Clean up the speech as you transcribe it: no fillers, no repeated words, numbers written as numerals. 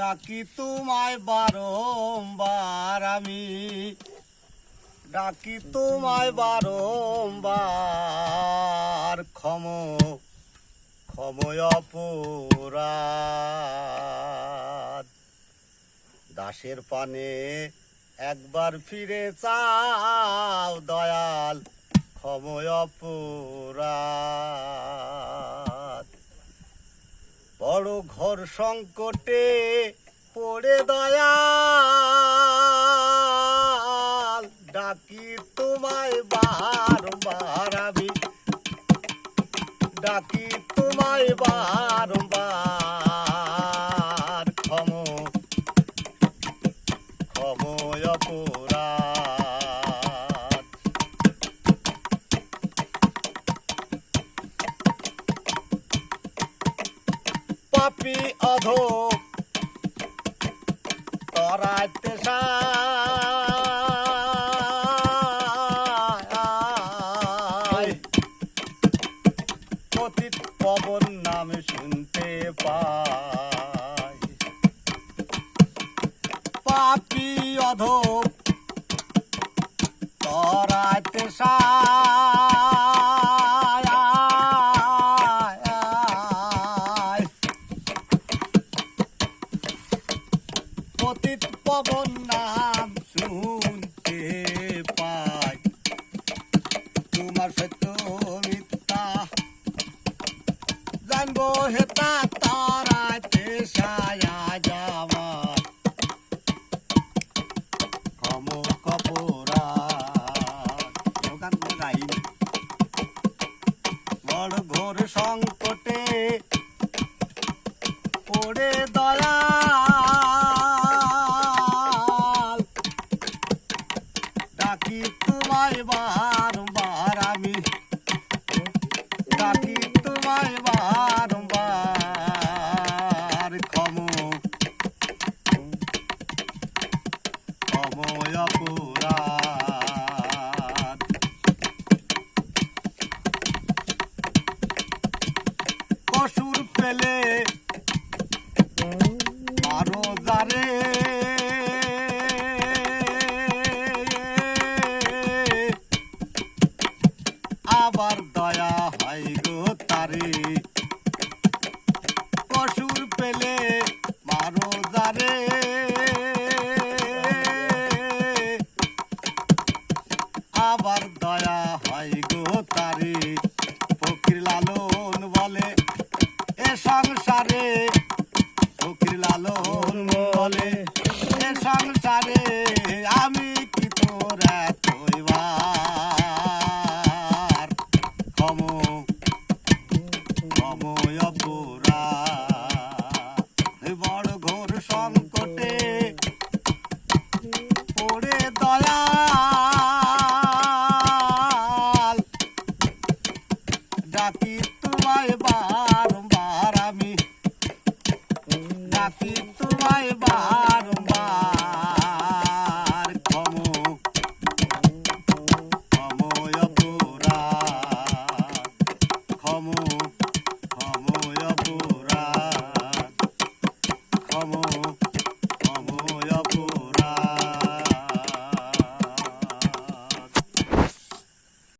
ডাকি তোমায় বারংবার আমি, ডাকি তোমায় বারংবার, ক্ষময় অপরাধ। দাসের পানে একবার ফিরে চাও দয়াল, ক্ষময় অপরাধ। বড় ঘোর সংকটে পড়ে দয়াল, ডাকি তোমায় বারংবার আমি, ডাকি তোমায় বারংবার, ক্ষময় অপরাধ। পাপী অধম তরাইতে সায়, পতিত পবন নাম শুনতে পাই। পাপী অধম তরাইতে সায়, পতিত পবন নাম শুনতে পাই। তোমার সত্য মিথ্যা জানবো হেতা তারাতে সায়া যাওয়া, বড় ঘোর সংকটে পড়ে দয়াল, ডাকি তোমায় বারংবার আমি, ডাকি তোমায় বারংবার, ক্ষময় অপরাধ। কসুর পেলে আরো যারে, আবার দয়া হয় গো তারে। কসুর পেলে মারো যারে, আবার দয়া হয় গো তারে। ফকির লালন বলে এ সংসারে, ফকির লালন বলে এ সংসারে, আমি কি তোর এতবার, ক্ষময় অপরাধ। বড় ঘোর সংকটে পড়ে দয়াল, ডাকি